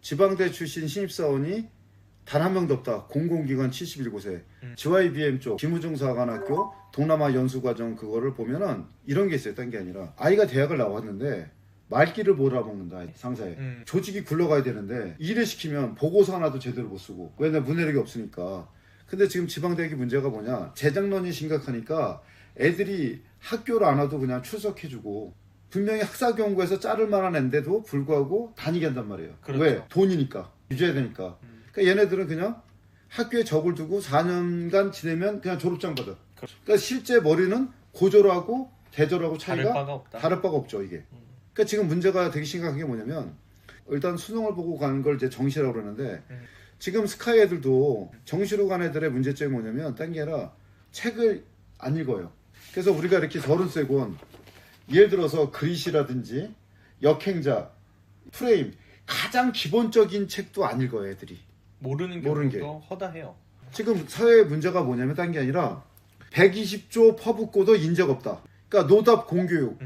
지방대 출신 신입사원이 단 한 명도 없다. 공공기관 71곳에 GYBM 쪽 김우중사관학교 동남아 연수과정 그거를 보면은 이런 게 있어요. 딴 게 아니라 아이가 대학을 나왔는데 말귀를 몰아먹는다. 상사에. 조직이 굴러가야 되는데 일을 시키면 보고서 하나도 제대로 못 쓰고 왜냐면 문해력이 없으니까. 근데 지금 지방대학의 문제가 뭐냐, 재작년이 심각하니까 애들이 학교를 안 와도 그냥 출석해주고 분명히 학사경고에서 자를 만한 애인데도 불구하고 다니게 한단 말이에요. 그렇죠. 왜? 돈이니까. 유지해야 되니까. 그러니까 얘네들은 그냥 학교에 적을 두고 4년간 지내면 그냥 졸업장 받아. 그렇죠. 그러니까 실제 머리는 고졸하고 대졸하고 차이가 다를 바가 없죠 이게. 그러니까 지금 문제가 되게 심각한 게 뭐냐면 일단 수능을 보고 가는 걸 이제 정시라고 그러는데 지금 스카이 애들도 정시로 간 애들의 문제점이 뭐냐면 딴 게 아니라 책을 안 읽어요. 그래서 우리가 이렇게 33권 예를 들어서 그릿이라든지 역행자, 프레임 가장 기본적인 책도 안 읽어요 애들이. 모르는 게 경우도 허다해요. 지금 사회의 문제가 뭐냐면 딴 게 아니라 120조 퍼붓고도 인적 없다. 그러니까 노답 공교육.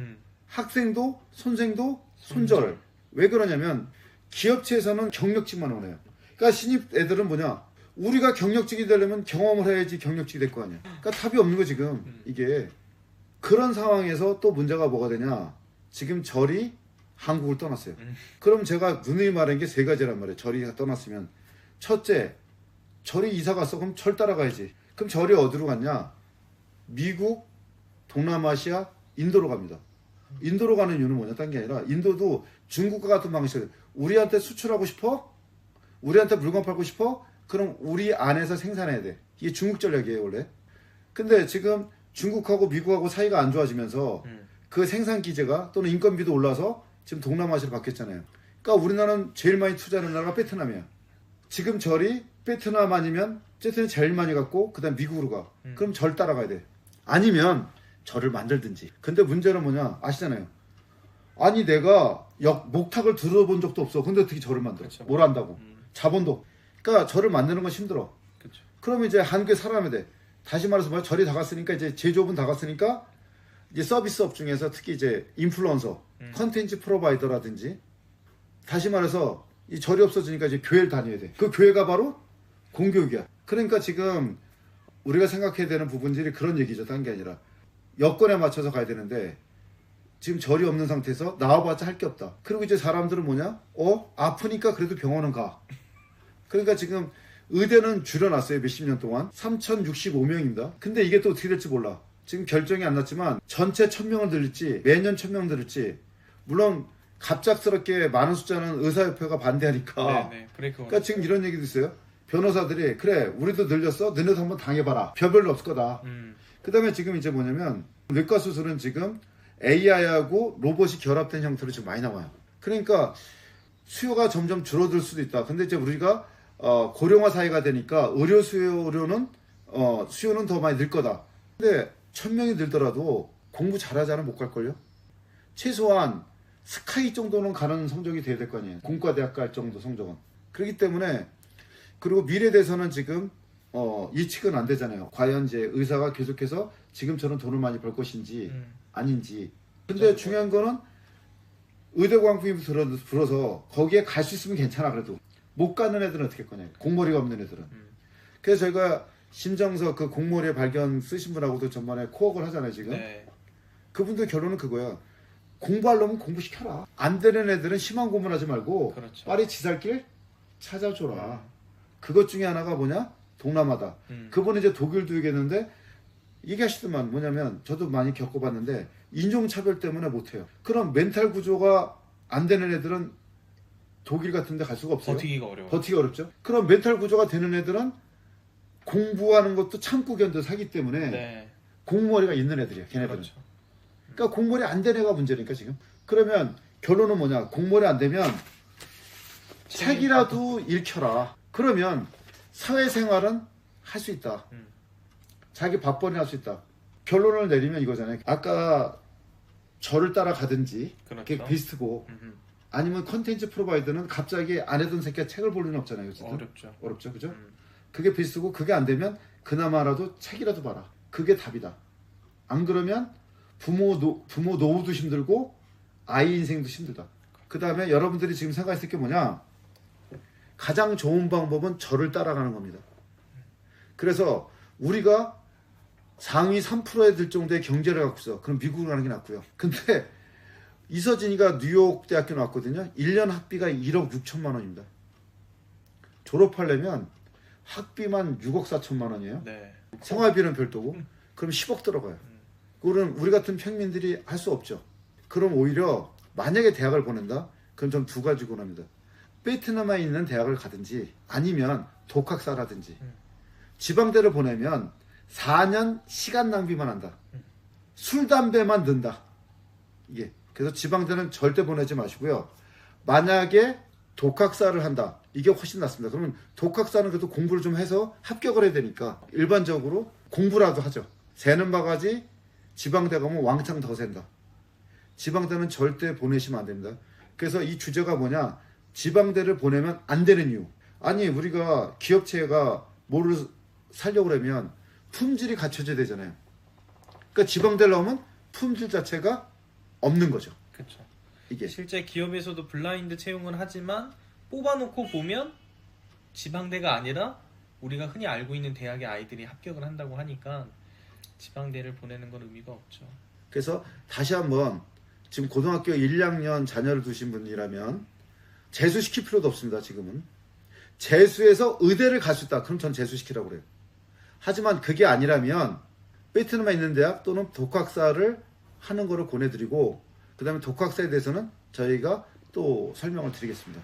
학생도 선생도 손절. 왜 그러냐면 기업체에서는 경력직만 원해요. 그러니까 신입 애들은 뭐냐, 우리가 경력직이 되려면 경험을 해야지 경력직이 될 거 아니야. 그러니까 답이 없는 거 지금. 이게 그런 상황에서 또 문제가 뭐가 되냐, 지금 절이 한국을 떠났어요. 그럼 제가 누누이 말한 게 세 가지란 말이에요. 절이 떠났으면 첫째, 절이 이사 갔어. 그럼 절 따라가야지. 그럼 절이 어디로 갔냐? 미국, 동남아시아, 인도로 갑니다. 인도로 가는 이유는 뭐냐? 딴 게 아니라 인도도 중국과 같은 방식으로 우리한테 수출하고 싶어? 우리한테 물건 팔고 싶어? 그럼 우리 안에서 생산해야 돼. 이게 중국 전략이에요 원래. 근데 지금 중국하고 미국하고 사이가 안 좋아지면서 그 생산 기제가 또는 인건비도 올라서 지금 동남아시아로 바뀌었잖아요. 그러니까 우리나라는 제일 많이 투자하는 나라가 베트남이야. 지금 절이 베트남 아니면 베트남이 제일 많이 갔고 그다음 미국으로 가. 그럼 절 따라가야 돼. 아니면 절을 만들든지. 근데 문제는 뭐냐 아시잖아요. 아니 내가 목탁을 들어본 적도 없어. 근데 어떻게 절을 만들어? 그쵸. 뭘 안다고? 자본도. 그러니까 절을 만드는 건 힘들어. 그쵸. 그러면 이제 한국에 살아야 돼. 다시 말해서 뭐야, 절이 다 갔으니까 이제 제조업은 다 갔으니까 이제 서비스업 중에서 특히 이제 인플루언서, 컨텐츠 프로바이더라든지, 다시 말해서 이 절이 없어지니까 이제 교회를 다녀야 돼. 그 교회가 바로 공교육이야. 그러니까 지금 우리가 생각해야 되는 부분들이 그런 얘기죠. 딴 게 아니라 여건에 맞춰서 가야 되는데 지금 절이 없는 상태에서 나와봤자 할 게 없다. 그리고 이제 사람들은 뭐냐? 아프니까 그래도 병원은 가. 그러니까 지금 의대는 줄여놨어요. 몇십 년 동안. 3,065명입니다. 근데 이게 또 어떻게 될지 몰라. 지금 결정이 안 났지만 전체 1,000명을 늘릴지 매년 1,000명 늘릴지. 물론 갑작스럽게 많은 숫자는 의사협회가 반대하니까. 그러니까 지금 이런 얘기도 있어요. 변호사들이 그래 우리도 늘렸어. 너네도 한번 당해봐라. 별로 없을 거다. 그 다음에 지금 이제 뭐냐면 외과 수술은 지금 AI하고 로봇이 결합된 형태로 지금 많이 나와요. 그러니까 수요가 점점 줄어들 수도 있다. 근데 이제 우리가 고령화 사회가 되니까 의료 수요는 더 많이 늘 거다. 근데 1,000명이 늘더라도 공부 잘하지 않으면 못 갈걸요? 최소한 스카이 정도는 가는 성적이 돼야 될 거 아니에요. 공과대학 갈 정도 성적은. 그렇기 때문에 그리고 미래에 대해서는 지금 예측은 안 되잖아요. 과연 이제 의사가 계속해서 지금처럼 돈을 많이 벌 것인지 아닌지. 근데 중요한 거는 의대 광풍이 불어서 거기에 갈 수 있으면 괜찮아. 그래도 못 가는 애들은 어떻게 할 거냐. 공머리가 없는 애들은. 그래서 저희가 심정서 그 공머리의 발견 쓰신 분하고도 전번에 코업을 하잖아요 지금. 네. 그분들 결론은 그거야. 공부하려면 공부시켜라. 안 되는 애들은 심한 공부하지 말고 그렇죠. 빨리 지살길 찾아줘라. 그것 중에 하나가 뭐냐? 동남아다. 그분은 이제 독일도 얘기했는데 얘기하시더만 뭐냐면 저도 많이 겪어봤는데 인종차별 때문에 못해요. 그럼 멘탈 구조가 안 되는 애들은 독일 같은 데 갈 수가 없어요. 버티기가 어려워요. 버티기가 어렵죠. 그럼 멘탈 구조가 되는 애들은 공부하는 것도 참고 견뎌 사기 때문에 공머리가 있는 애들이야. 걔네들은. 그렇죠. 그러니까 공머리 안 된 애가 문제니까 지금. 그러면 결론은 뭐냐? 공머리 안 되면 책이라도 읽혀라. 그러면 사회생활은 할 수 있다. 자기 밥벌이는 할 수 있다. 결론을 내리면 이거잖아요. 아까 저를 따라가든지 그게 비슷고 아니면 컨텐츠 프로바이더는 갑자기 안 해둔 새끼가 책을 볼 리는 없잖아요. 어쨌든. 어렵죠. 그죠? 그게 비슷고 그게 안 되면 그나마라도 책이라도 봐라. 그게 답이다. 안 그러면 부모 노후도 힘들고 아이 인생도 힘들다. 그 다음에 여러분들이 지금 생각했을 게 뭐냐? 가장 좋은 방법은 저를 따라가는 겁니다. 그래서 우리가 상위 3%에 들 정도의 경제를 갖고 있어. 그럼 미국으로 가는 게 낫고요. 근데 이서진이가 뉴욕 대학교 나왔거든요. 1년 학비가 1억 6천만 원입니다. 졸업하려면 학비만 6억 4천만 원이에요. 네. 생활비는 별도고. 그럼 10억 들어가요. 그거는 우리 같은 평민들이 할 수 없죠. 그럼 오히려 만약에 대학을 보낸다? 그럼 전 두 가지 권합니다. 베트남에 있는 대학을 가든지 아니면 독학사라든지. 지방대를 보내면 4년 시간 낭비만 한다. 술, 담배만 는다. 이게. 그래서 지방대는 절대 보내지 마시고요. 만약에 독학사를 한다. 이게 훨씬 낫습니다. 그러면 독학사는 그래도 공부를 좀 해서 합격을 해야 되니까 일반적으로 공부라도 하죠. 새는 바가지 지방대 가면 왕창 더 샌다. 지방대는 절대 보내시면 안 됩니다. 그래서 이 주제가 뭐냐? 지방대를 보내면 안 되는 이유. 아니 우리가 기업체가 뭐를 살려고 그러면 품질이 갖춰져야 되잖아요. 그러니까 지방대를 나오면 품질 자체가 없는 거죠. 그렇죠. 이게 실제 기업에서도 블라인드 채용을 하지만 뽑아놓고 보면 지방대가 아니라 우리가 흔히 알고 있는 대학의 아이들이 합격을 한다고 하니까 지방대를 보내는 건 의미가 없죠. 그래서 다시 한번 지금 고등학교 1, 2학년 자녀를 두신 분이라면 재수시킬 필요도 없습니다. 지금은 재수해서 의대를 갈 수 있다. 그럼 전 재수시키라고 그래요. 하지만 그게 아니라면 베트남에 있는 대학 또는 독학사를 하는 거를 권해드리고 그 다음에 독학사에 대해서는 저희가 또 설명을 드리겠습니다.